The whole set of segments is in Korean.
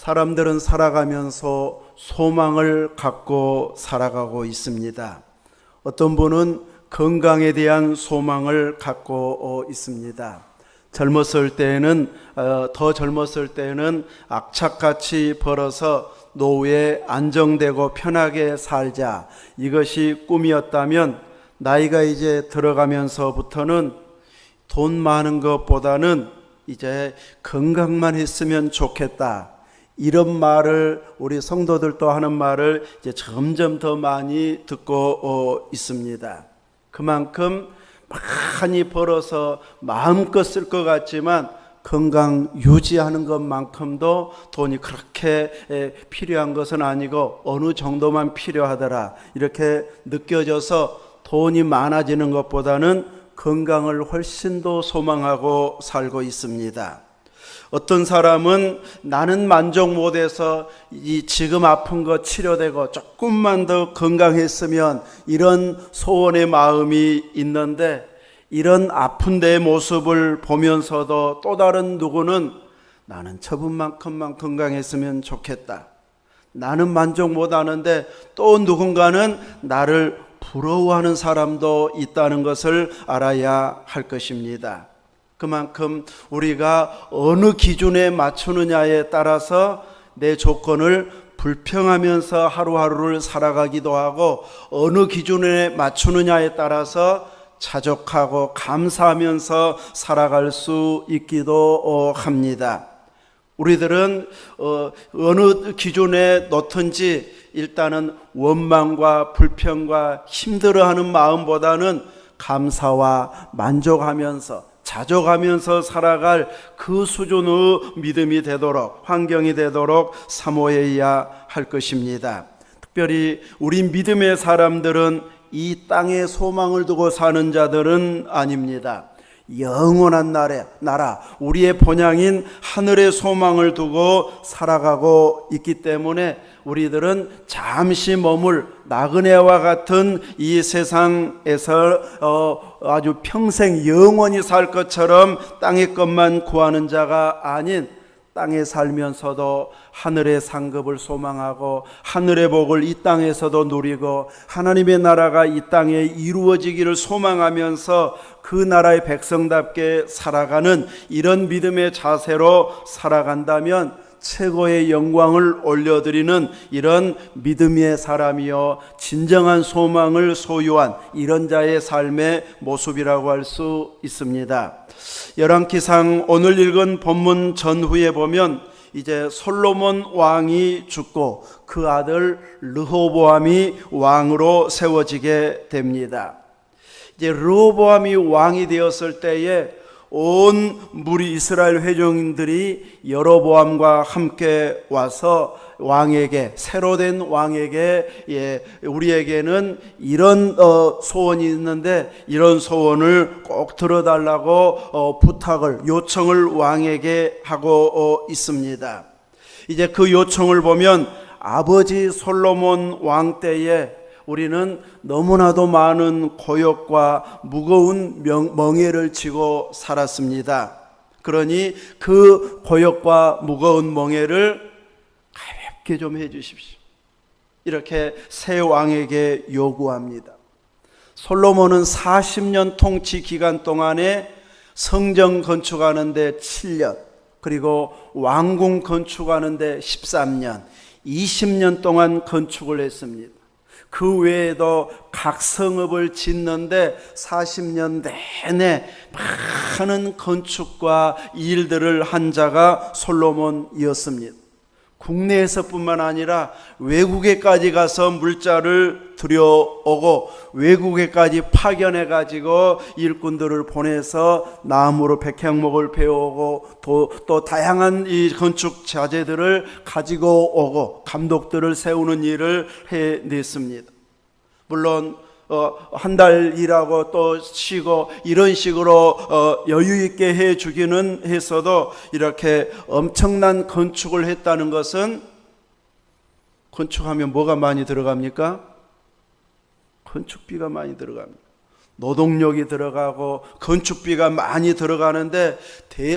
사람들은 살아가면서 소망을 갖고 살아가고 있습니다. 어떤 분은 건강에 대한 소망을 갖고 있습니다. 젊었을 때에는 더 젊었을 때는 악착같이 벌어서 노후에 안정되고 편하게 살자, 이것이 꿈이었다면 나이가 이제 들어가면서부터는 돈 많은 것보다는 이제 건강만 했으면 좋겠다, 이런 말을 우리 성도들도 하는 말을 이제 점점 더 많이 듣고 있습니다. 그만큼 많이 벌어서 마음껏 쓸 것 같지만 건강 유지하는 것만큼도 돈이 그렇게 필요한 것은 아니고 어느 정도만 필요하더라, 이렇게 느껴져서 돈이 많아지는 것보다는 건강을 훨씬 더 소망하고 살고 있습니다. 어떤 사람은 나는 만족 못해서 이 지금 아픈 거 치료되고 조금만 더 건강했으면, 이런 소원의 마음이 있는데, 이런 아픈 내 모습을 보면서도 또 다른 누구는 나는 저분만큼만 건강했으면 좋겠다, 나는 만족 못하는데 또 누군가는 나를 부러워하는 사람도 있다는 것을 알아야 할 것입니다. 그만큼 우리가 어느 기준에 맞추느냐에 따라서 내 조건을 불평하면서 하루하루를 살아가기도 하고, 어느 기준에 맞추느냐에 따라서 자족하고 감사하면서 살아갈 수 있기도 합니다. 우리들은 어느 기준에 놓든지 일단은 원망과 불평과 힘들어하는 마음보다는 감사와 만족하면서 자족하면서 살아갈 그 수준의 믿음이 되도록, 환경이 되도록 사모해야 할 것입니다. 특별히 우리 믿음의 사람들은 이 땅에 소망을 두고 사는 자들은 아닙니다. 영원한 나라, 우리의 본향인 하늘의 소망을 두고 살아가고 있기 때문에 우리들은 잠시 머물 나그네와 같은 이 세상에서 아주 평생 영원히 살 것처럼 땅의 것만 구하는 자가 아닌, 땅에 살면서도 하늘의 상급을 소망하고 하늘의 복을 이 땅에서도 누리고 하나님의 나라가 이 땅에 이루어지기를 소망하면서 그 나라의 백성답게 살아가는 이런 믿음의 자세로 살아간다면 최고의 영광을 올려드리는 이런 믿음의 사람이요, 진정한 소망을 소유한 이런 자의 삶의 모습이라고 할 수 있습니다. 열왕기상 오늘 읽은 본문 전후에 보면 이제 솔로몬 왕이 죽고 그 아들 르호보암이 왕으로 세워지게 됩니다. 이제 르호보암이 왕이 되었을 때에 온 무리 이스라엘 회중들이 여로보암과 함께 와서 왕에게, 새로 된 왕에게, 우리에게는 이런 소원이 있는데 이런 소원을 꼭 들어달라고 부탁을, 요청을 왕에게 하고 있습니다. 이제 그 요청을 보면 아버지 솔로몬 왕 때에 우리는 너무나도 많은 고역과 무거운 멍에를 지고 살았습니다. 그러니 그 고역과 무거운 멍에를 가볍게 좀 해주십시오, 이렇게 새 왕에게 요구합니다. 솔로몬은 40년 통치 기간 동안에 성전 건축하는데 7년, 그리고 왕궁 건축하는데 13년, 20년 동안 건축을 했습니다. 그 외에도 각 성읍을 짓는데 40년 내내 많은 건축과 일들을 한 자가 솔로몬이었습니다. 국내에서뿐만 아니라 외국에까지 가서 물자를 들여오고 외국에까지 파견해 가지고 일꾼들을 보내서 나무로 백향목을 베어오고 또 다양한 이 건축 자재들을 가지고 오고 감독들을 세우는 일을 해냈습니다. 물론 한 달 일하고 또 쉬고 이런 식으로 여유 있게 해주기는 했어도 이렇게 엄청난 건축을 했다는 것은, 건축하면 뭐가 많이 들어갑니까? 건축비가 많이 들어갑니다. 노동력이 들어가고 건축비가 많이 들어가는데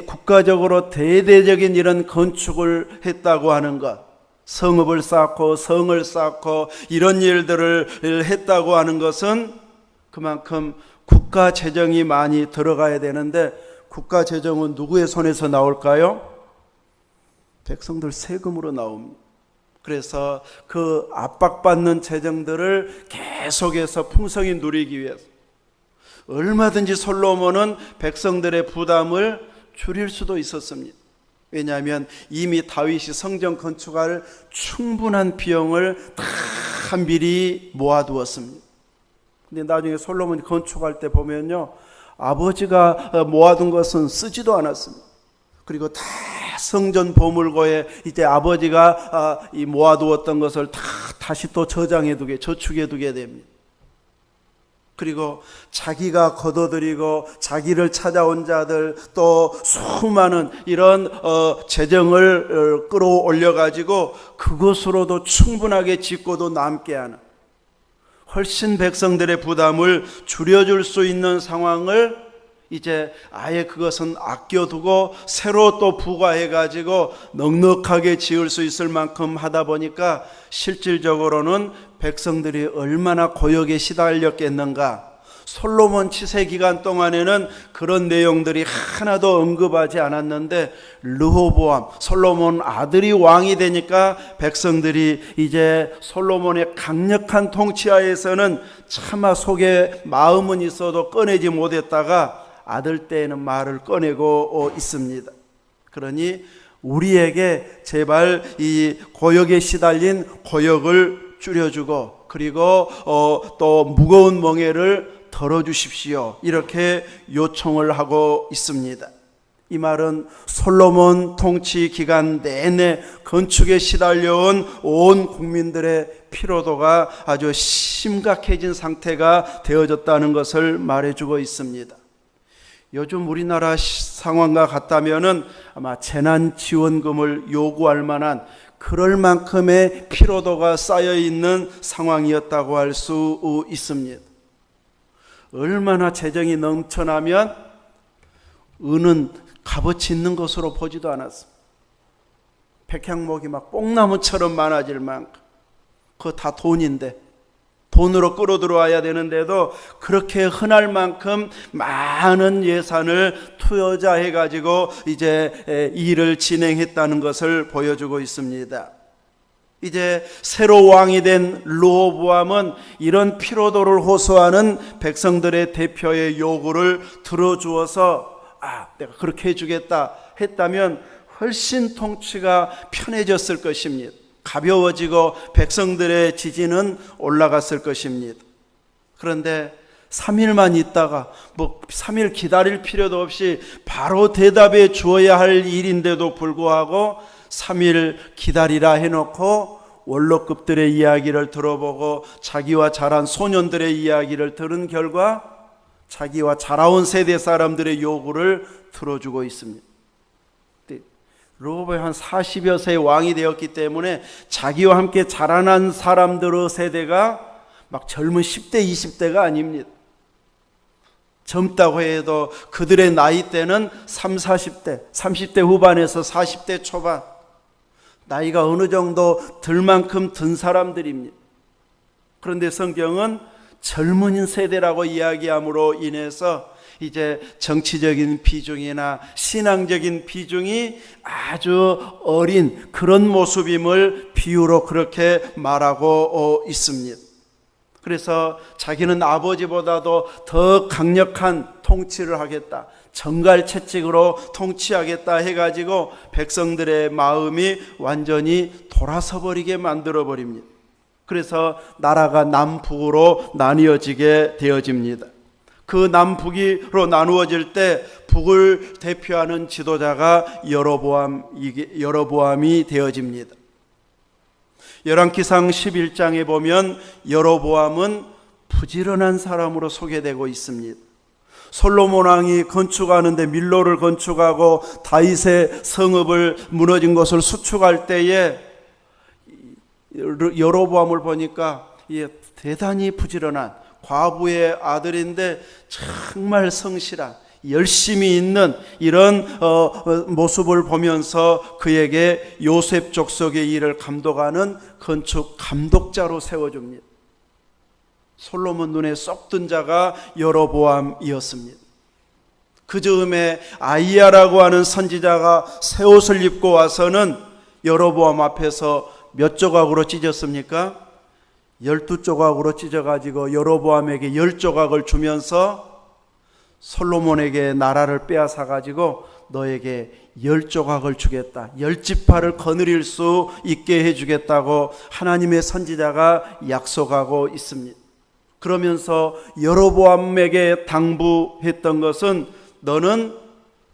국가적으로 대대적인 이런 건축을 했다고 하는 것, 성읍을 쌓고 성을 쌓고 이런 일들을 했다고 하는 것은 그만큼 국가 재정이 많이 들어가야 되는데, 국가 재정은 누구의 손에서 나올까요? 백성들 세금으로 나옵니다. 그래서 그 압박받는 재정들을 계속해서 풍성히 누리기 위해서 얼마든지 솔로몬은 백성들의 부담을 줄일 수도 있었습니다. 왜냐하면 이미 다윗이 성전 건축할 충분한 비용을 다 미리 모아두었습니다. 근데 나중에 솔로몬이 건축할 때 보면요, 아버지가 모아둔 것은 쓰지도 않았습니다. 그리고 다 성전 보물고에 이제 아버지가 이 모아두었던 것을 다 다시 또 저축해 두게 됩니다. 그리고 자기가 거둬들이고 자기를 찾아온 자들, 또 수많은 이런 재정을 끌어올려 가지고 그것으로도 충분하게 짓고도 남게 하는, 훨씬 백성들의 부담을 줄여줄 수 있는 상황을 이제 아예 그것은 아껴두고 새로 또 부과해 가지고 넉넉하게 지을 수 있을 만큼 하다 보니까 실질적으로는 백성들이 얼마나 고역에 시달렸겠는가. 솔로몬 치세 기간 동안에는 그런 내용들이 하나도 언급하지 않았는데, 르호보암 솔로몬 아들이 왕이 되니까 백성들이 이제 솔로몬의 강력한 통치하에서는 차마 속에 마음은 있어도 꺼내지 못했다가 아들 때에는 말을 꺼내고 있습니다. 그러니 우리에게 제발 이 고역에 시달린 고역을 줄여주고, 그리고 또 무거운 멍에를 덜어주십시오, 이렇게 요청을 하고 있습니다. 이 말은 솔로몬 통치 기간 내내 건축에 시달려온 온 국민들의 피로도가 아주 심각해진 상태가 되어졌다는 것을 말해주고 있습니다. 요즘 우리나라 상황과 같다면은 아마 재난지원금을 요구할 만한 그럴 만큼의 피로도가 쌓여 있는 상황이었다고 할 수 있습니다. 얼마나 재정이 넘쳐나면 은은 값어치 있는 것으로 보지도 않았습니다. 백향목이 막 뽕나무처럼 많아질 만큼, 그거 다 돈인데, 돈으로 끌어들어와야 되는데도 그렇게 흔할 만큼 많은 예산을 투여해 가지고 이제 일을 진행했다는 것을 보여주고 있습니다. 이제 새로 왕이 된 르호보암은 이런 피로도를 호소하는 백성들의 대표의 요구를 들어주어서 내가 그렇게 해주겠다 했다면 훨씬 통치가 편해졌을 것입니다. 가벼워지고 백성들의 지지는 올라갔을 것입니다. 그런데 3일만 있다가 3일 기다릴 필요도 없이 바로 대답해 주어야 할 일인데도 불구하고 3일 기다리라 해놓고 원로급들의 이야기를 들어보고 자기와 자란 소년들의 이야기를 들은 결과 자기와 자라온 세대 사람들의 요구를 들어주고 있습니다. 르호보암이 한 40여 세의 왕이 되었기 때문에 자기와 함께 자라난 사람들의 세대가 막 젊은 10대, 20대가 아닙니다. 젊다고 해도 그들의 나이대는 30, 40대 후반에서 40대 초반, 나이가 어느 정도 들 만큼 든 사람들입니다. 그런데 성경은 젊은 세대라고 이야기함으로 인해서 이제 정치적인 비중이나 신앙적인 비중이 아주 어린 그런 모습임을 비유로 그렇게 말하고 있습니다. 그래서 자기는 아버지보다도 더 강력한 통치를 하겠다, 정갈채찍으로 통치하겠다 해가지고 백성들의 마음이 완전히 돌아서 버리게 만들어 버립니다. 그래서 나라가 남북으로 나뉘어지게 되어집니다. 그 남북으로 나누어질 때 북을 대표하는 지도자가 여로보암이 되어집니다. 열왕기상 11장에 보면 여로보암은 부지런한 사람으로 소개되고 있습니다. 솔로몬 왕이 건축하는데 밀로를 건축하고 다윗의 성읍을 무너진 것을 수축할 때에 여로보암을 보니까 대단히 부지런한 과부의 아들인데 정말 성실한, 열심히 있는 이런 모습을 보면서 그에게 요셉 족속의 일을 감독하는 건축 감독자로 세워줍니다. 솔로몬 눈에 쏙 든 자가 여로보암이었습니다. 그 즈음에 아이야라고 하는 선지자가 새 옷을 입고 와서는 여로보암 앞에서 몇 조각으로 찢었습니까? 12조각으로 찢어가지고 여로보암에게 10조각을 주면서 솔로몬에게 나라를 빼앗아가지고 너에게 10조각을 주겠다, 10지파를 거느릴 수 있게 해주겠다고 하나님의 선지자가 약속하고 있습니다. 그러면서 여로보암에게 당부했던 것은 너는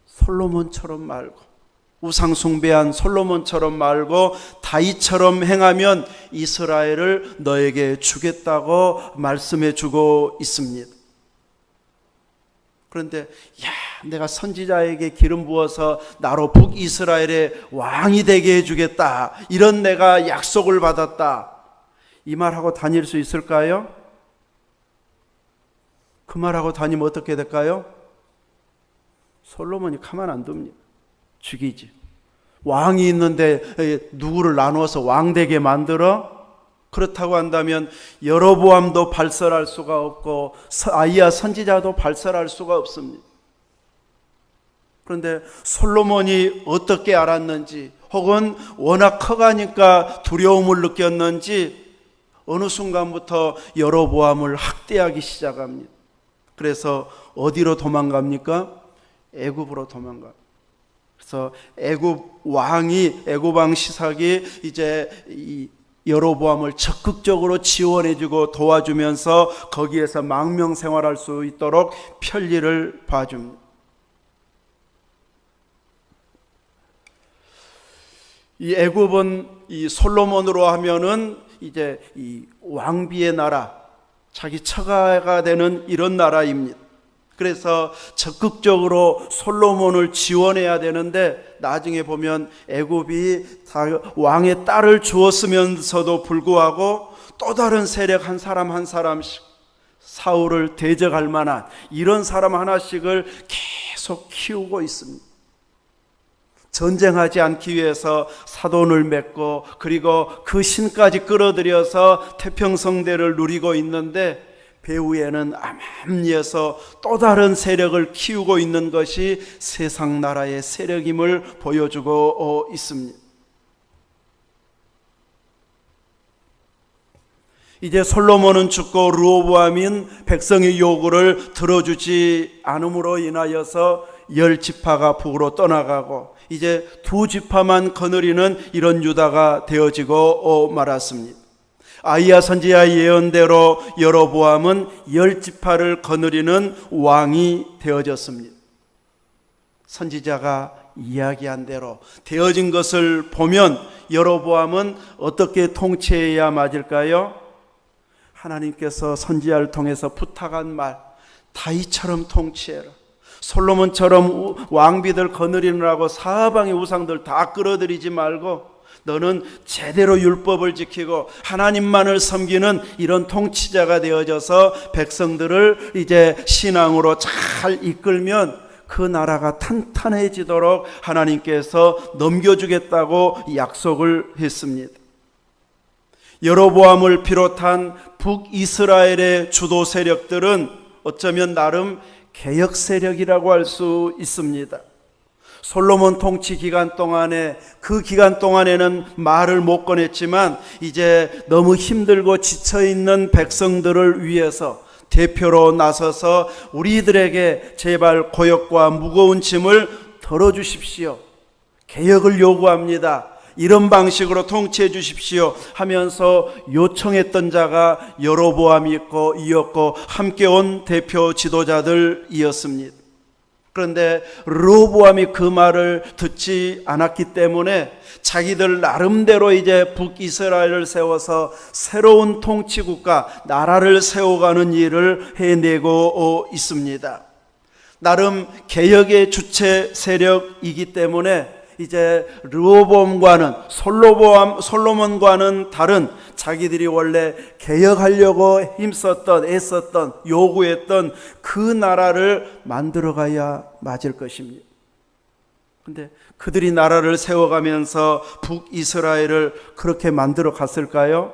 솔로몬처럼 말고, 우상 숭배한 솔로몬처럼 말고 다윗처럼 행하면 이스라엘을 너에게 주겠다고 말씀해 주고 있습니다. 그런데 내가 선지자에게 기름 부어서 나로 북이스라엘의 왕이 되게 해주겠다, 이런 내가 약속을 받았다, 이 말하고 다닐 수 있을까요? 그 말하고 다니면 어떻게 될까요? 솔로몬이 가만 안 둡니다. 죽이지. 왕이 있는데 누구를 나누어서 왕되게 만들어? 그렇다고 한다면 여로보암도 발설할 수가 없고 아이야 선지자도 발설할 수가 없습니다. 그런데 솔로몬이 어떻게 알았는지, 혹은 워낙 커가니까 두려움을 느꼈는지 어느 순간부터 여로보암을 학대하기 시작합니다. 그래서 어디로 도망갑니까? 애굽으로 도망가. 그래서 애굽 왕 시삭이 이제 이 여로보암을 적극적으로 지원해주고 도와주면서 거기에서 망명 생활할 수 있도록 편리를 봐줍니다. 이 애굽은 이 솔로몬으로 하면은 이제 이 왕비의 나라, 자기 처가가 되는 이런 나라입니다. 그래서 적극적으로 솔로몬을 지원해야 되는데 나중에 보면 애굽이 왕의 딸을 주었으면서도 불구하고 또 다른 세력 한 사람 한 사람씩 사울을 대적할 만한 이런 사람 하나씩을 계속 키우고 있습니다. 전쟁하지 않기 위해서 사돈을 맺고 그리고 그 신까지 끌어들여서 태평성대를 누리고 있는데 배후에는 암암리에서 또 다른 세력을 키우고 있는 것이 세상 나라의 세력임을 보여주고 있습니다. 이제 솔로몬은 죽고 르호보암인 백성의 요구를 들어주지 않음으로 인하여서 10지파가 북으로 떠나가고 이제 2지파만 거느리는 이런 유다가 되어지고 말았습니다. 아이야 선지자의 예언대로 여로보암은 10지파를 거느리는 왕이 되어졌습니다. 선지자가 이야기한 대로 되어진 것을 보면 여로보암은 어떻게 통치해야 맞을까요? 하나님께서 선지자를 통해서 부탁한 말, 다윗처럼 통치해라, 솔로몬처럼 왕비들 거느리느라고 사방의 우상들 다 끌어들이지 말고 너는 제대로 율법을 지키고 하나님만을 섬기는 이런 통치자가 되어져서 백성들을 이제 신앙으로 잘 이끌면 그 나라가 탄탄해지도록 하나님께서 넘겨주겠다고 약속을 했습니다. 여로보암을 비롯한 북이스라엘의 주도 세력들은 어쩌면 나름 개혁 세력이라고 할 수 있습니다. 솔로몬 통치 기간 동안에, 그 기간 동안에는 말을 못 꺼냈지만 이제 너무 힘들고 지쳐있는 백성들을 위해서 대표로 나서서 우리들에게 제발 고역과 무거운 짐을 덜어주십시오, 개혁을 요구합니다, 이런 방식으로 통치해 주십시오 하면서 요청했던 자가 여로보암이었고 함께 온 대표 지도자들이었습니다. 그런데 르호보암이 그 말을 듣지 않았기 때문에 자기들 나름대로 이제 북이스라엘을 세워서 새로운 통치국가, 나라를 세워가는 일을 해내고 있습니다. 나름 개혁의 주체 세력이기 때문에 이제 르호보암과는 솔로몬과는 다른 자기들이 원래 개혁하려고 힘썼던 애썼던 요구했던 그 나라를 만들어가야 맞을 것입니다. 근데 그들이 나라를 세워가면서 북이스라엘을 그렇게 만들어 갔을까요?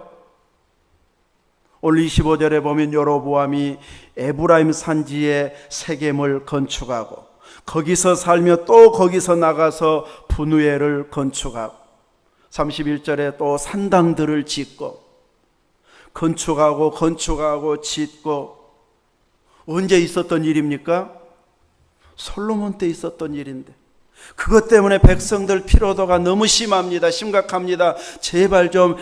오늘 25절에 보면 여로보암이 에브라임 산지에 세겜을 건축하고 거기서 살며 또 거기서 나가서 분우엘을 건축하고 31절에 또 산당들을 짓고 건축하고 짓고 언제 있었던 일입니까? 솔로몬 때 있었던 일인데 그것 때문에 백성들 피로도가 너무 심각합니다. 제발 좀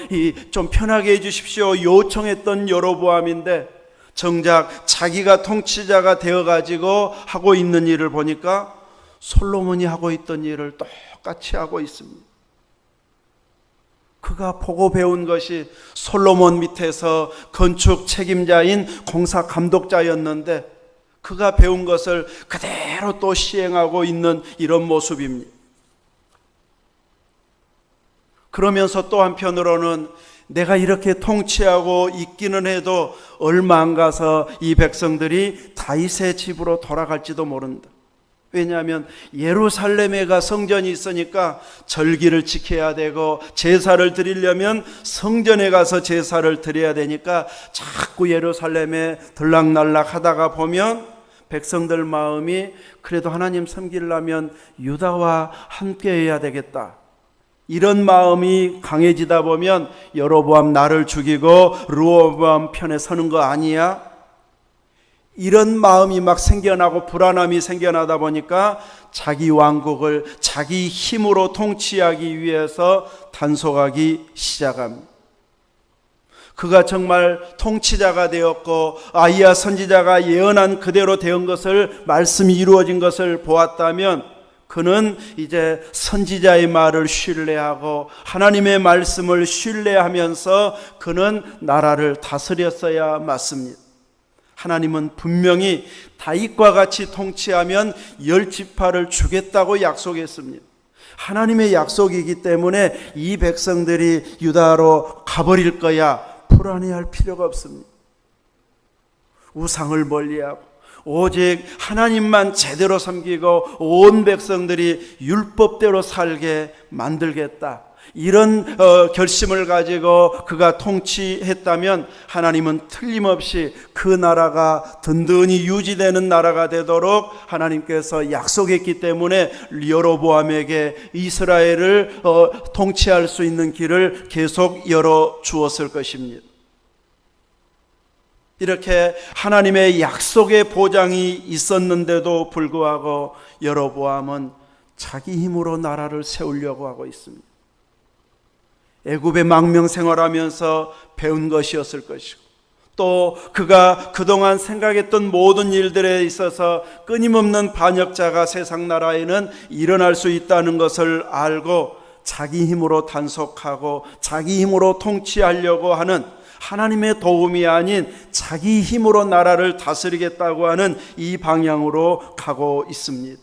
편하게 해주십시오. 요청했던 여로보암인데 정작 자기가 통치자가 되어가지고 하고 있는 일을 보니까 솔로몬이 하고 있던 일을 똑같이 하고 있습니다. 그가 보고 배운 것이 솔로몬 밑에서 건축 책임자인 공사 감독자였는데 그가 배운 것을 그대로 또 시행하고 있는 이런 모습입니다. 그러면서 또 한편으로는 내가 이렇게 통치하고 있기는 해도 얼마 안 가서 이 백성들이 다윗의 집으로 돌아갈지도 모른다. 왜냐하면 예루살렘에가 성전이 있으니까 절기를 지켜야 되고 제사를 드리려면 성전에 가서 제사를 드려야 되니까 자꾸 예루살렘에 들락날락 하다가 보면 백성들 마음이 그래도 하나님 섬기려면 유다와 함께 해야 되겠다. 이런 마음이 강해지다 보면 여로보암 나를 죽이고 르호보암 편에 서는 거 아니야? 이런 마음이 막 생겨나고 불안함이 생겨나다 보니까 자기 왕국을 자기 힘으로 통치하기 위해서 단속하기 시작합니다. 그가 정말 통치자가 되었고 아이야 선지자가 예언한 그대로 된 것을 말씀이 이루어진 것을 보았다면 그는 이제 선지자의 말을 신뢰하고 하나님의 말씀을 신뢰하면서 그는 나라를 다스렸어야 맞습니다. 하나님은 분명히 다윗과 같이 통치하면 10지파를 주겠다고 약속했습니다. 하나님의 약속이기 때문에 이 백성들이 유다로 가버릴 거야 불안해할 필요가 없습니다. 우상을 멀리하고 오직 하나님만 제대로 섬기고 온 백성들이 율법대로 살게 만들겠다. 이런 결심을 가지고 그가 통치했다면 하나님은 틀림없이 그 나라가 든든히 유지되는 나라가 되도록 하나님께서 약속했기 때문에 여로보암에게 이스라엘을 통치할 수 있는 길을 계속 열어주었을 것입니다. 이렇게 하나님의 약속의 보장이 있었는데도 불구하고 여로보암은 자기 힘으로 나라를 세우려고 하고 있습니다. 애굽의 망명 생활하면서 배운 것이었을 것이고 또 그가 그동안 생각했던 모든 일들에 있어서 끊임없는 반역자가 세상 나라에는 일어날 수 있다는 것을 알고 자기 힘으로 단속하고 자기 힘으로 통치하려고 하는 하나님의 도움이 아닌 자기 힘으로 나라를 다스리겠다고 하는 이 방향으로 가고 있습니다.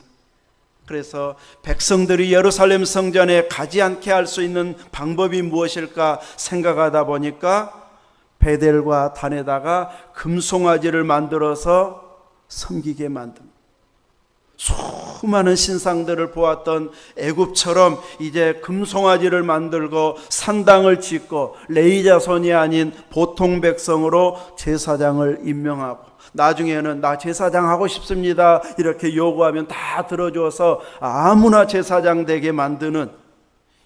그래서 백성들이 예루살렘 성전에 가지 않게 할 수 있는 방법이 무엇일까 생각하다 보니까 베델과 단에다가 금송아지를 만들어서 섬기게 만듭니다. 수많은 신상들을 보았던 애굽처럼 이제 금송아지를 만들고 산당을 짓고 레위 자손이 아닌 보통 백성으로 제사장을 임명하고 나중에는 나 제사장 하고 싶습니다 이렇게 요구하면 다 들어줘서 아무나 제사장 되게 만드는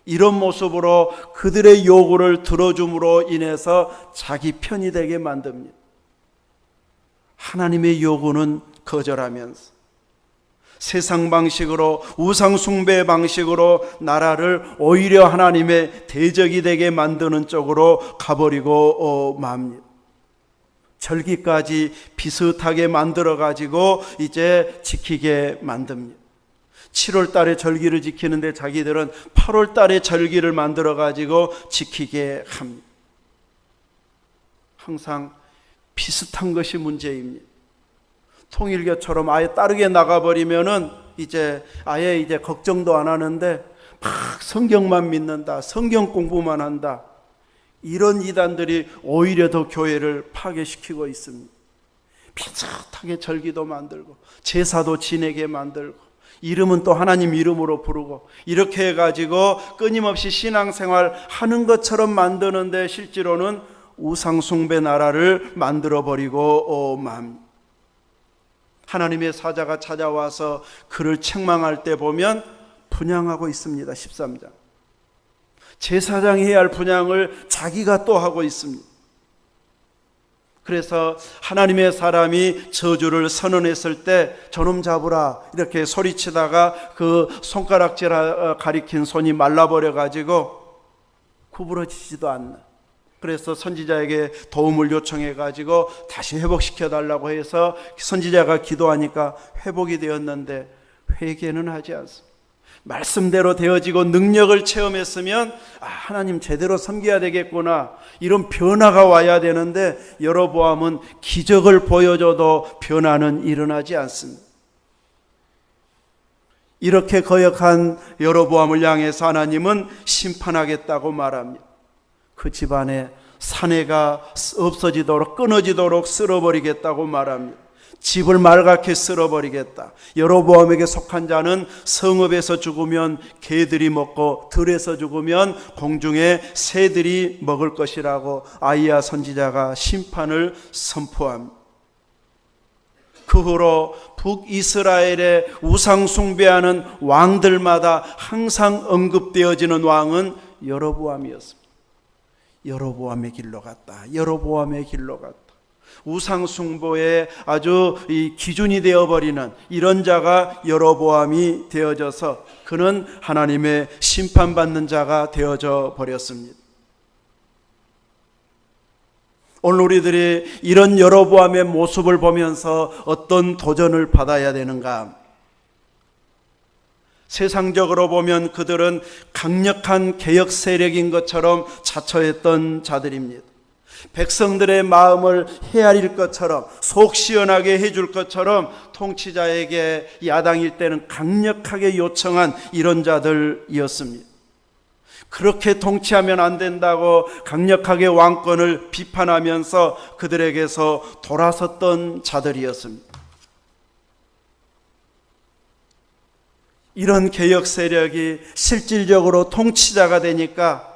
이런 모습으로 그들의 요구를 들어줌으로 인해서 자기 편이 되게 만듭니다. 하나님의 요구는 거절하면서 세상 방식으로 우상 숭배 방식으로 나라를 오히려 하나님의 대적이 되게 만드는 쪽으로 가버리고 맙니다. 절기까지 비슷하게 만들어 가지고 이제 지키게 만듭니다. 7월 달에 절기를 지키는데 자기들은 8월 달에 절기를 만들어 가지고 지키게 합니다. 항상 비슷한 것이 문제입니다. 통일교처럼 아예 다르게 나가버리면은 이제 아예 걱정도 안 하는데 막 성경만 믿는다, 성경 공부만 한다, 이런 이단들이 오히려 더 교회를 파괴시키고 있습니다. 비슷하게 절기도 만들고 제사도 지내게 만들고 이름은 또 하나님 이름으로 부르고 이렇게 해가지고 끊임없이 신앙생활 하는 것처럼 만드는데 실제로는 우상숭배 나라를 만들어버리고 맙니다. 하나님의 사자가 찾아와서 그를 책망할 때 보면 분향하고 있습니다. 13장. 제사장이 해야 할 분향을 자기가 또 하고 있습니다. 그래서 하나님의 사람이 저주를 선언했을 때 저놈 잡으라 이렇게 소리치다가 그 손가락질 가리킨 손이 말라버려 가지고 구부러지지도 않나. 그래서 선지자에게 도움을 요청해 가지고 다시 회복시켜 달라고 해서 선지자가 기도하니까 회복이 되었는데 회개는 하지 않습니다. 말씀대로 되어지고 능력을 체험했으면 하나님 제대로 섬겨야 되겠구나, 이런 변화가 와야 되는데 여로보암은 기적을 보여줘도 변화는 일어나지 않습니다. 이렇게 거역한 여로보암을 향해서 하나님은 심판하겠다고 말합니다. 그 집안에 사내가 없어지도록 끊어지도록 쓸어버리겠다고 말합니다. 집을 말갛게 쓸어버리겠다. 여로보암에게 속한 자는 성읍에서 죽으면 개들이 먹고 들에서 죽으면 공중에 새들이 먹을 것이라고 아이야 선지자가 심판을 선포합니다. 그 후로 북이스라엘의 우상 숭배하는 왕들마다 항상 언급되어지는 왕은 여로보암이었습니다. 여로보암의 길로 갔다. 여로보암의 길로 갔다. 우상 숭배의 아주 기준이 되어버리는 이런 자가 여로보암이 되어져서 그는 하나님의 심판받는 자가 되어져 버렸습니다. 오늘 우리들이 이런 여로보암의 모습을 보면서 어떤 도전을 받아야 되는가? 세상적으로 보면 그들은 강력한 개혁 세력인 것처럼 자처했던 자들입니다. 백성들의 마음을 헤아릴 것처럼 속 시원하게 해줄 것처럼 통치자에게 야당일 때는 강력하게 요청한 이런 자들이었습니다. 그렇게 통치하면 안 된다고 강력하게 왕권을 비판하면서 그들에게서 돌아섰던 자들이었습니다. 이런 개혁 세력이 실질적으로 통치자가 되니까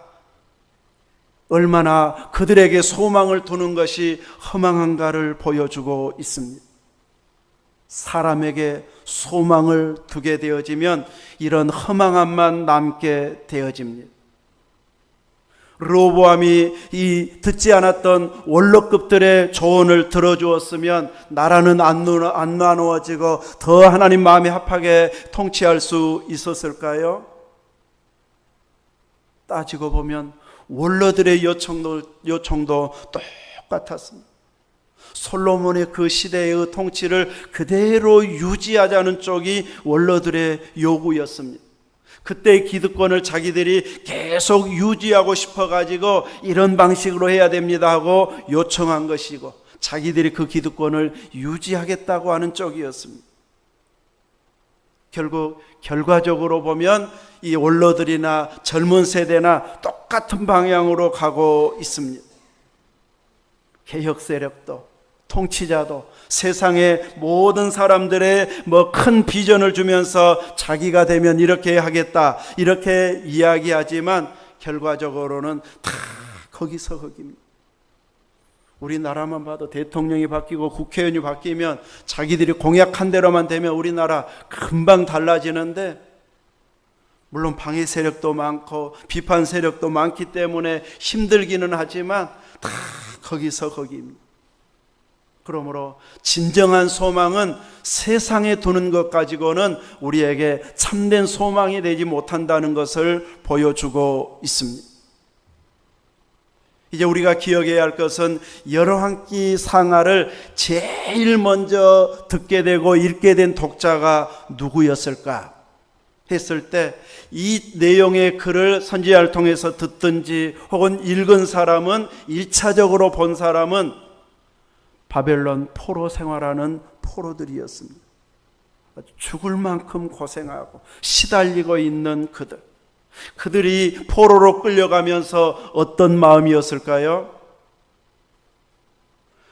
얼마나 그들에게 소망을 두는 것이 허망한가를 보여주고 있습니다. 사람에게 소망을 두게 되어지면 이런 허망함만 남게 되어집니다. 르호보암이 이 듣지 않았던 원로급들의 조언을 들어주었으면 나라는 안 나누어지고 더 하나님 마음에 합하게 통치할 수 있었을까요? 따지고 보면 원로들의 요청도 똑같았습니다. 솔로몬의 그 시대의 통치를 그대로 유지하자는 쪽이 원로들의 요구였습니다. 그때의 기득권을 자기들이 계속 유지하고 싶어가지고 이런 방식으로 해야 됩니다 하고 요청한 것이고 자기들이 그 기득권을 유지하겠다고 하는 쪽이었습니다. 결국 결과적으로 보면 이 원로들이나 젊은 세대나 똑같은 방향으로 가고 있습니다. 개혁 세력도 통치자도 세상의 모든 사람들의 큰 비전을 주면서 자기가 되면 이렇게 하겠다 이렇게 이야기하지만 결과적으로는 다 거기서 거깁니다. 우리나라만 봐도 대통령이 바뀌고 국회의원이 바뀌면 자기들이 공약한 대로만 되면 우리나라 금방 달라지는데, 물론 방해 세력도 많고 비판 세력도 많기 때문에 힘들기는 하지만 다 거기서 거기입니다. 그러므로 진정한 소망은 세상에 두는 것 가지고는 우리에게 참된 소망이 되지 못한다는 것을 보여주고 있습니다. 이제 우리가 기억해야 할 것은 열왕기 상하를 제일 먼저 듣게 되고 읽게 된 독자가 누구였을까 했을 때 이 내용의 글을 선지자를 통해서 듣든지 혹은 읽은 사람은 1차적으로 본 사람은 바벨론 포로 생활하는 포로들이었습니다. 죽을 만큼 고생하고 시달리고 있는 그들, 그들이 포로로 끌려가면서 어떤 마음이었을까요?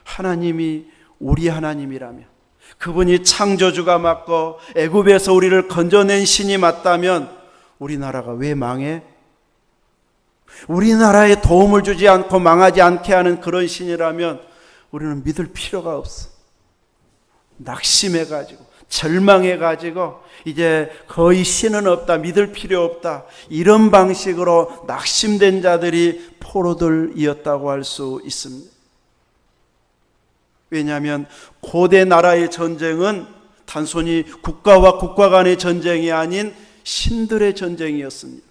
하나님이 우리 하나님이라면, 그분이 창조주가 맞고 애굽에서 우리를 건져낸 신이 맞다면 우리나라가 왜 망해? 우리나라에 도움을 주지 않고 망하지 않게 하는 그런 신이라면 우리는 믿을 필요가 없어. 낙심해가지고 절망해가지고 이제 거의 신은 없다, 믿을 필요 없다, 이런 방식으로 낙심된 자들이 포로들이었다고 할 수 있습니다. 왜냐하면 고대 나라의 전쟁은 단순히 국가와 국가 간의 전쟁이 아닌 신들의 전쟁이었습니다.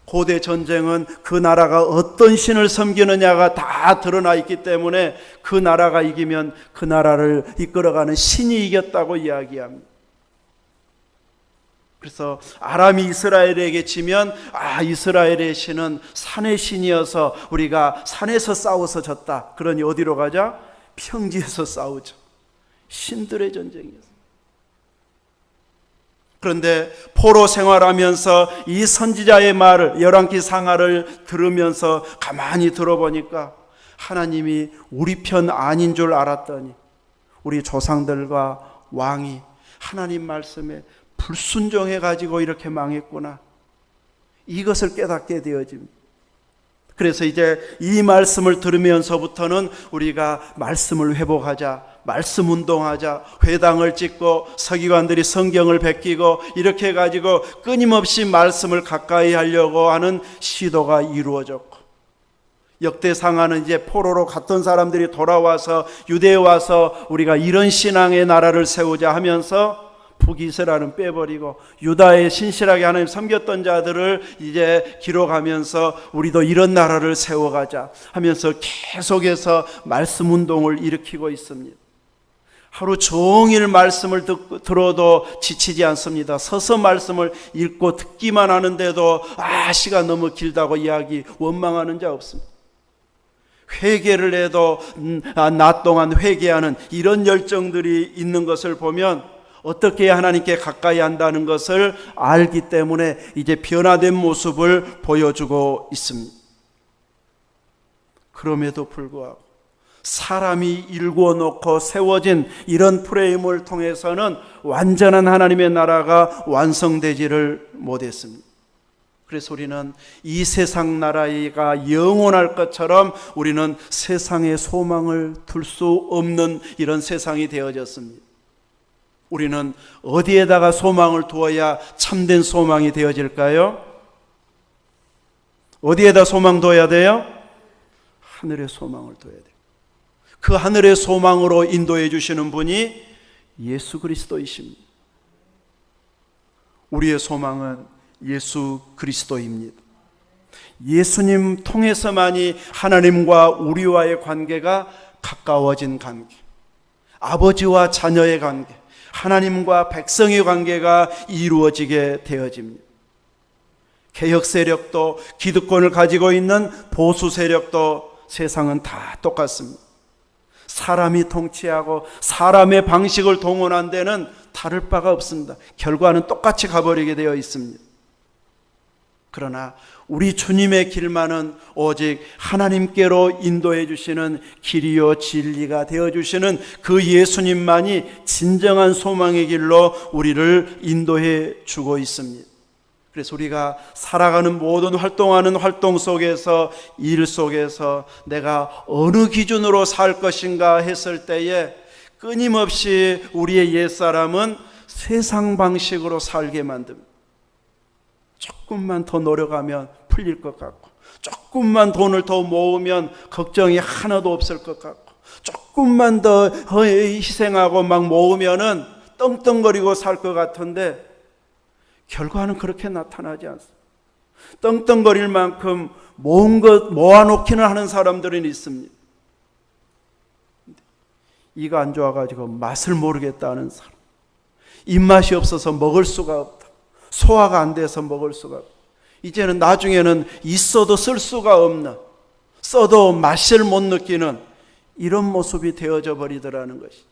고대 전쟁은 그 나라가 어떤 신을 섬기느냐가 다 드러나 있기 때문에 그 나라가 이기면 그 나라를 이끌어가는 신이 이겼다고 이야기합니다. 그래서 아람이 이스라엘에게 지면 이스라엘의 신은 산의 신이어서 우리가 산에서 싸워서 졌다. 그러니 어디로 가자? 평지에서 싸우죠. 신들의 전쟁이었어요. 그런데 포로 생활하면서 이 선지자의 말을, 열왕기 상하를 들으면서 가만히 들어보니까 하나님이 우리 편 아닌 줄 알았더니 우리 조상들과 왕이 하나님 말씀에 불순종해가지고 이렇게 망했구나, 이것을 깨닫게 되어집니다. 그래서 이제 이 말씀을 들으면서부터는 우리가 말씀을 회복하자, 말씀 운동하자, 회당을 짓고 서기관들이 성경을 베끼고 이렇게 해가지고 끊임없이 말씀을 가까이 하려고 하는 시도가 이루어졌고, 역대상하는 이제 포로로 갔던 사람들이 돌아와서 유대에 와서 우리가 이런 신앙의 나라를 세우자 하면서 북이스라엘은 빼버리고 유다에 신실하게 하나님 섬겼던 자들을 이제 기록하면서 우리도 이런 나라를 세워가자 하면서 계속해서 말씀 운동을 일으키고 있습니다. 하루 종일 말씀을 들어도 지치지 않습니다. 서서 말씀을 읽고 듣기만 하는데도 시간 너무 길다고 원망하는 자 없습니다. 회개를 해도 낮 동안 회개하는 이런 열정들이 있는 것을 보면 어떻게 해야 하나님께 가까이 한다는 것을 알기 때문에 이제 변화된 모습을 보여주고 있습니다. 그럼에도 불구하고 사람이 일구어 놓고 세워진 이런 프레임을 통해서는 완전한 하나님의 나라가 완성되지를 못했습니다. 그래서 우리는 이 세상 나라가 영원할 것처럼 우리는 세상에 소망을 둘 수 없는 이런 세상이 되어졌습니다. 우리는 어디에다가 소망을 두어야 참된 소망이 되어질까요? 어디에다 소망 둬야 돼요? 하늘에 소망을 둬야 돼요. 그 하늘의 소망으로 인도해 주시는 분이 예수 그리스도이십니다. 우리의 소망은 예수 그리스도입니다. 예수님 통해서만이 하나님과 우리와의 관계가 가까워진 관계, 아버지와 자녀의 관계, 하나님과 백성의 관계가 이루어지게 되어집니다. 개혁 세력도 기득권을 가지고 있는 보수 세력도 세상은 다 똑같습니다. 사람이 통치하고 사람의 방식을 동원한 데는 다를 바가 없습니다. 결과는 똑같이 가버리게 되어 있습니다. 그러나 우리 주님의 길만은 오직 하나님께로 인도해 주시는 길이요 진리가 되어 주시는 그 예수님만이 진정한 소망의 길로 우리를 인도해 주고 있습니다. 그래서 우리가 살아가는 모든 활동하는 활동 속에서, 일 속에서 내가 어느 기준으로 살 것인가 했을 때에 끊임없이 우리의 옛사람은 세상 방식으로 살게 만듭니다. 조금만 더 노력하면 풀릴 것 같고, 조금만 돈을 더 모으면 걱정이 하나도 없을 것 같고, 조금만 더 희생하고 막 모으면은 떵떵거리고 살 것 같은데 결과는 그렇게 나타나지 않습니다. 떵떵거릴 만큼 모은 것 모아놓기는 하는 사람들은 있습니다. 이가 안 좋아가지고 맛을 모르겠다는 사람, 입맛이 없어서 먹을 수가 없다, 소화가 안 돼서 먹을 수가 없다, 이제는 나중에는 있어도 쓸 수가 없는, 써도 맛을 못 느끼는 이런 모습이 되어져 버리더라는 것이.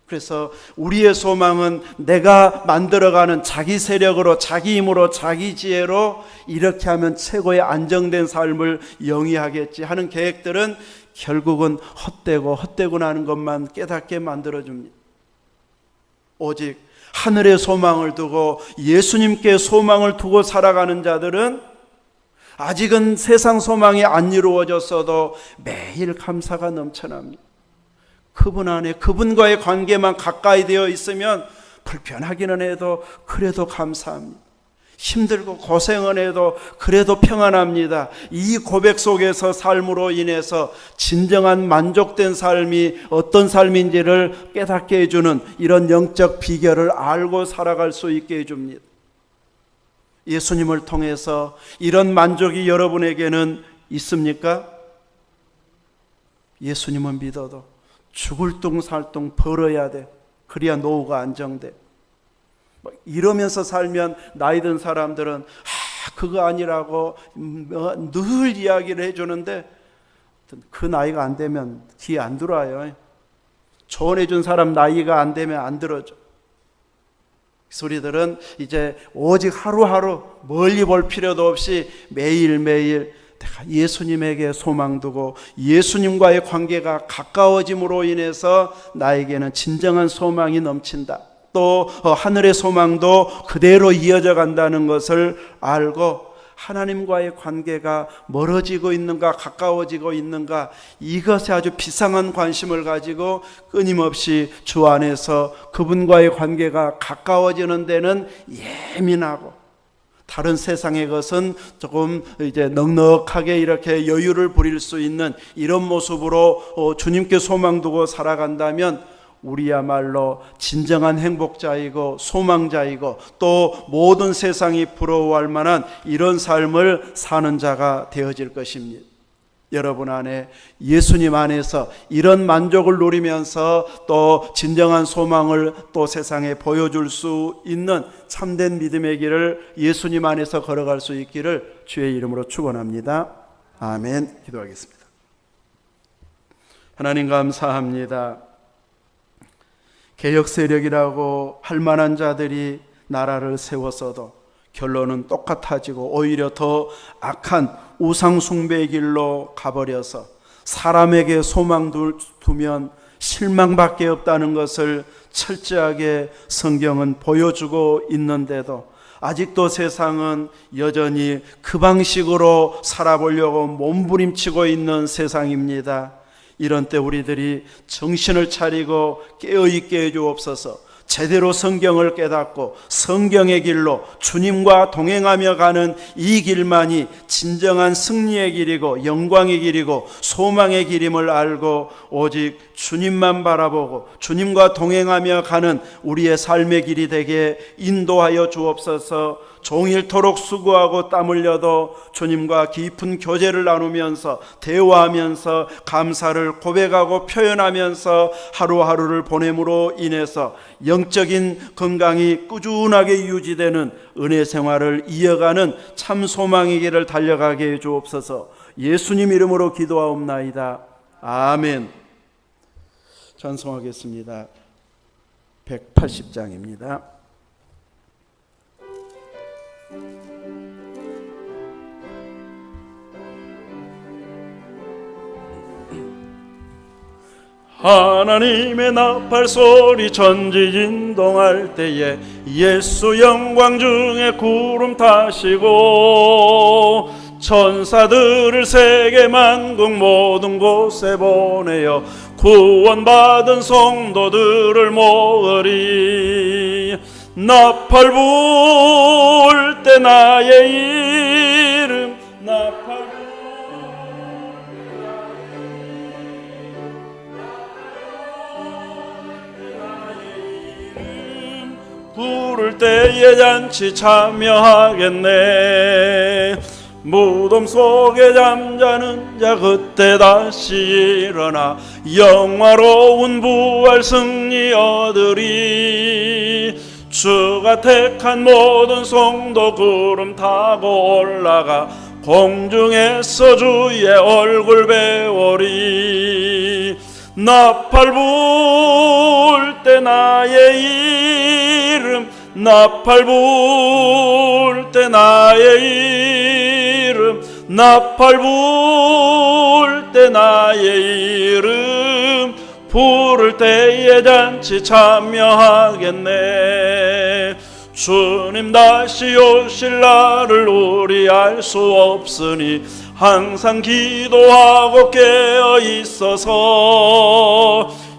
그래서 우리의 소망은 내가 만들어가는 자기 세력으로, 자기 힘으로, 자기 지혜로 이렇게 하면 최고의 안정된 삶을 영위하겠지 하는 계획들은 결국은 헛되고 나는 것만 깨닫게 만들어줍니다. 오직 하늘의 소망을 두고 예수님께 소망을 두고 살아가는 자들은 아직은 세상 소망이 안 이루어졌어도 매일 감사가 넘쳐납니다. 그분 안에, 그분과의 관계만 가까이 되어 있으면 불편하기는 해도 그래도 감사합니다. 힘들고 고생은 해도 그래도 평안합니다. 이 고백 속에서 삶으로 인해서 진정한 만족된 삶이 어떤 삶인지를 깨닫게 해주는 이런 영적 비결을 알고 살아갈 수 있게 해줍니다. 예수님을 통해서 이런 만족이 여러분에게는 있습니까? 예수님은 믿어도 죽을 둥 살 둥 벌어야 돼. 그래야 노후가 안정돼. 이러면서 살면 나이 든 사람들은 그거 아니라고 늘 이야기를 해주는데 그 나이가 안 되면 귀에 안 들어와요. 조언해준 사람 나이가 안 되면 안 들어줘. 우리들은 이제 오직 하루하루 멀리 볼 필요도 없이 매일매일 내가 예수님에게 소망 두고 예수님과의 관계가 가까워짐으로 인해서 나에게는 진정한 소망이 넘친다. 또 하늘의 소망도 그대로 이어져 간다는 것을 알고 하나님과의 관계가 멀어지고 있는가 가까워지고 있는가 이것에 아주 비상한 관심을 가지고 끊임없이 주 안에서 그분과의 관계가 가까워지는 데는 예민하고 다른 세상의 것은 조금 이제 넉넉하게 이렇게 여유를 부릴 수 있는 이런 모습으로 주님께 소망 두고 살아간다면 우리야말로 진정한 행복자이고 소망자이고 또 모든 세상이 부러워할 만한 이런 삶을 사는 자가 되어질 것입니다. 여러분 안에 예수님 안에서 이런 만족을 누리면서 또 진정한 소망을 또 세상에 보여줄 수 있는 참된 믿음의 길을 예수님 안에서 걸어갈 수 있기를 주의 이름으로 축원합니다. 아멘. 기도하겠습니다. 하나님 감사합니다. 개혁 세력이라고 할 만한 자들이 나라를 세웠어도 결론은 똑같아지고 오히려 더 악한 우상 숭배의 길로 가버려서 사람에게 소망 두면 실망밖에 없다는 것을 철저하게 성경은 보여주고 있는데도 아직도 세상은 여전히 그 방식으로 살아보려고 몸부림치고 있는 세상입니다. 이런 때 우리들이 정신을 차리고 깨어있게 해주옵소서. 제대로 성경을 깨닫고 성경의 길로 주님과 동행하며 가는 이 길만이 진정한 승리의 길이고 영광의 길이고 소망의 길임을 알고 오직 주님만 바라보고 주님과 동행하며 가는 우리의 삶의 길이 되게 인도하여 주옵소서. 종일토록 수고하고 땀 흘려도 주님과 깊은 교제를 나누면서 대화하면서 감사를 고백하고 표현하면서 하루하루를 보냄으로 인해서 영적인 건강이 꾸준하게 유지되는 은혜 생활을 이어가는 참 소망의 길을 달려가게 해 주옵소서. 예수님 이름으로 기도하옵나이다. 아멘. 찬송하겠습니다. 180장입니다. 하나님의 나팔 소리 천지진동할 때에 예수 영광 중에 구름 타시고 천사들을 세계 만국 모든 곳에 보내어 구원받은 성도들을 모으리. 나팔 불 때 나의 이름 나팔 부를 때에 잔치 참여하겠네. 무덤 속에 잠자는 자 그때 다시 일어나 영화로운 부활 승리 얻으리. 주가 택한 모든 성도 구름 타고 올라가 공중에서 주의 얼굴 배우리. 나팔 불 때 나의 이름, 나팔 불 때 나의 이름, 나팔 불 때 나의 이름, 부를 때에 잔치 참여하겠네. 주님 다시 오실 날을 우리 알 수 없으니 항상 기도하고 깨어 있어서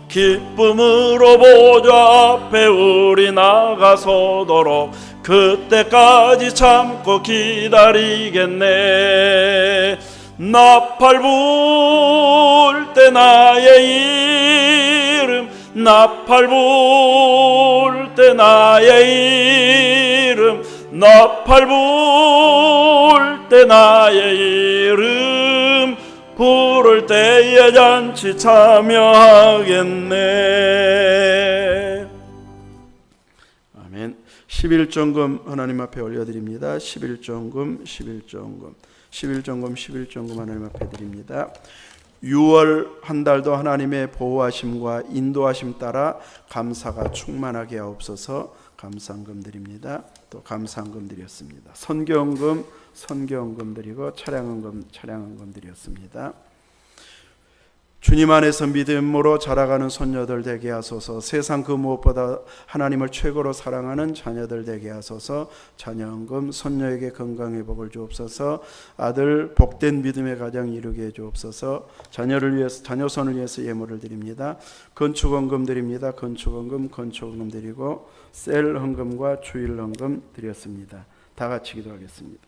기쁨으로 보좌 앞에 우리 나가서도록 그때까지 참고 기다리겠네. 나팔 불 때 나의 이름, 나팔 불 때 나의 이름, 나팔 불 때 나의 이름, 부를 때에 잔치 참여하겠네. 아멘. 11종금 하나님 앞에 올려드립니다. 11종금, 11종금, 11종금, 11종금 하나님 앞에 드립니다. 6월 한 달도 하나님의 보호하심과 인도하심 따라 감사가 충만하게 하옵소서. 감사헌금 드립니다. 또 감사헌금 드렸습니다. 선교헌금, 선교헌금 드리고 차량헌금 드렸습니다. 주님 안에서 믿음으로 자라가는 손녀들 되게 하소서. 세상 그 무엇보다 하나님을 최고로 사랑하는 자녀들 되게 하소서. 자녀헌금, 손녀에게 건강의 복을 주옵소서. 아들 복된 믿음의 가정 이루게 해 주옵소서. 자녀를 위해서, 자녀손을 위해서 예물을 드립니다. 건축헌금 드립니다. 건축헌금 드리고 셀 헌금과 주일 헌금 드렸습니다. 다 같이 기도하겠습니다.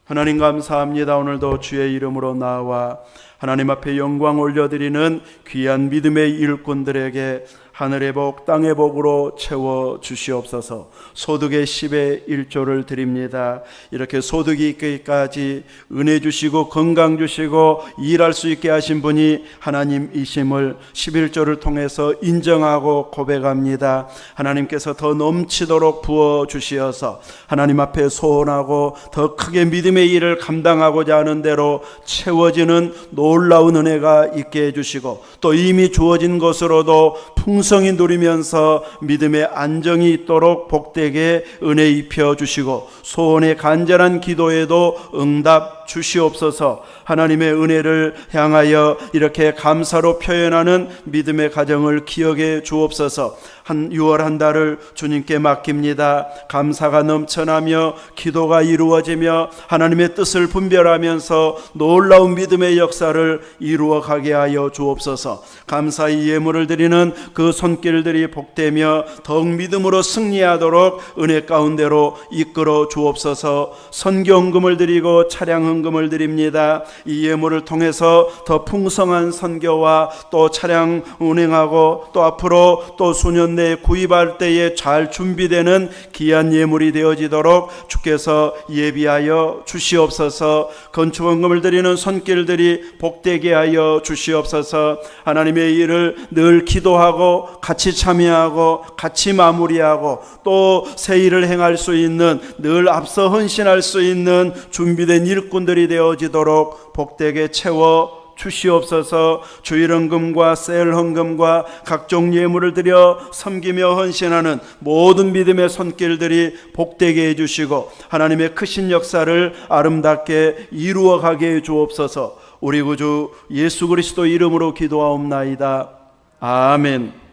하나님 감사합니다. 오늘도 주의 이름으로 나와 하나님 앞에 영광 올려드리는 귀한 믿음의 일꾼들에게 하늘의 복 땅의 복으로 채워 주시옵소서. 소득의 10의 1조를 드립니다. 이렇게 소득이 있기까지 은혜 주시고 건강 주시고 일할 수 있게 하신 분이 하나님이심을 11조를 통해서 인정하고 고백합니다. 하나님께서 더 넘치도록 부어 주시어서 하나님 앞에 소원하고 더 크게 믿음의 일을 감당하고자 하는 대로 채워지는 놀라운 은혜가 있게 해주시고 또 이미 주어진 것으로도 풍성히 누리면서 믿음의 안정이 있도록 복되게 은혜 입혀 주시고 소원의 간절한 기도에도 응답 주시옵소서. 하나님의 은혜를 향하여 이렇게 감사로 표현하는 믿음의 가정을 기억해 주옵소서. 6월 한 달을 주님께 맡깁니다. 감사가 넘쳐나며 기도가 이루어지며 하나님의 뜻을 분별하면서 놀라운 믿음의 역사를 이루어가게 하여 주옵소서. 감사의 예물을 드리는 그 손길들이 복되며 더욱 믿음으로 승리하도록 은혜 가운데로 이끌어 주옵소서. 선교헌금을 드리고 차량헌금을 드립니다. 이 예물을 통해서 더 풍성한 선교와 또 차량 운행하고 또 앞으로 또 수년 내에 구입할 때에 잘 준비되는 귀한 예물이 되어지도록 주께서 예비하여 주시옵소서. 건축헌금을 드리는 손길들이 복되게 하여 주시옵소서. 하나님의 일을 늘 기도하고 같이 참여하고 같이 마무리하고 또 새 일을 행할 수 있는 늘 앞서 헌신할 수 있는 준비된 일꾼들이 되어지도록 복되게 채워 주시옵소서. 주일헌금과 셀헌금과 각종 예물을 드려 섬기며 헌신하는 모든 믿음의 손길들이 복되게 해주시고 하나님의 크신 역사를 아름답게 이루어가게 해 주옵소서. 우리 구주 예수 그리스도 이름으로 기도하옵나이다. 아멘.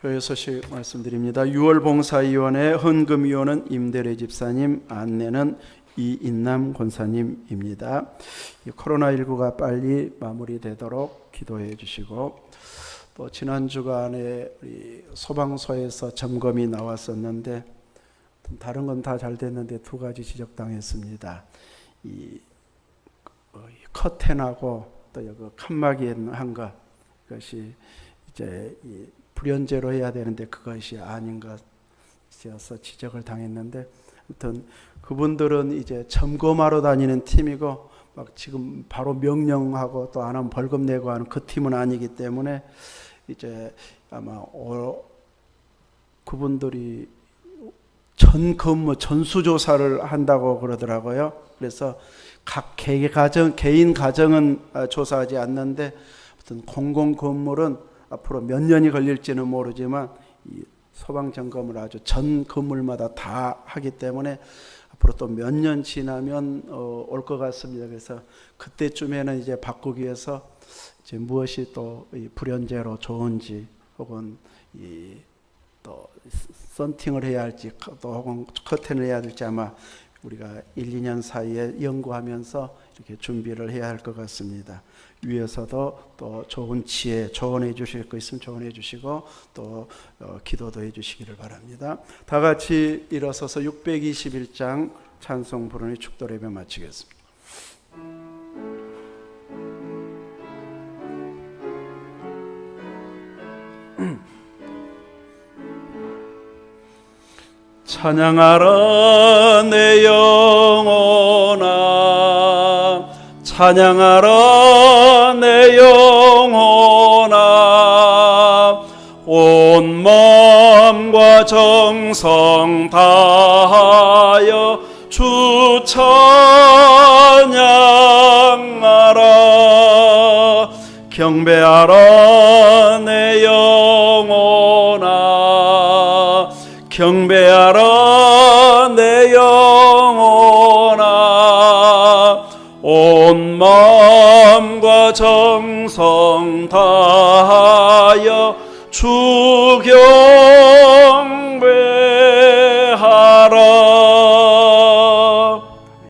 교회 소식 말씀드립니다. 6월 봉사위원회 헌금위원은 임대래 집사님, 안내는 이인남 권사님입니다. 코로나19가 빨리 마무리되도록 기도해 주시고 또 지난 주간에 우리 소방서에서 점검이 나왔었는데 다른 건 다 잘 됐는데 두 가지 지적당했습니다. 이 커튼하고 또 여기 칸막이 한 것, 그것이 이제 불연제로 해야 되는데 그것이 아닌 것이어서 지적을 당했는데, 아무튼 그분들은 이제 점검하러 다니는 팀이고 막 지금 바로 명령하고 또 안 하면 벌금 내고 하는 그 팀은 아니기 때문에 이제 아마 그분들이 전 근무 전수조사를 한다고 그러더라고요. 그래서 각 개인 가정은 조사하지 않는데 어떤 공공 건물은 앞으로 몇 년이 걸릴지는 모르지만 이 소방 점검을 아주 전 건물마다 다 하기 때문에 앞으로 또 몇 년 지나면 올 것 같습니다. 그래서 그때쯤에는 이제 바꾸기 위해서 이제 무엇이 또 불연제로 좋은지 혹은 또 썬팅을 해야 할지 또 혹은 커튼을 해야 될지 아마 우리가 1, 2년 사이에 연구하면서 이렇게 준비를 해야 할 것 같습니다. 위에서도 또 좋은 지혜 조언해 주실 거 있으면 조언해 주시고 또 기도도 해 주시기를 바랍니다. 다 같이 일어서서 621장 찬송 부르니 축도 예배 마치겠습니다. 찬양하라 내 영혼아, 찬양하라 내 영혼아, 온 마음과 정성 다하여 주 찬양하라. 경배하라 내 영혼아, 경배하라 내 영혼아, 온 마음과 정성 다하여 주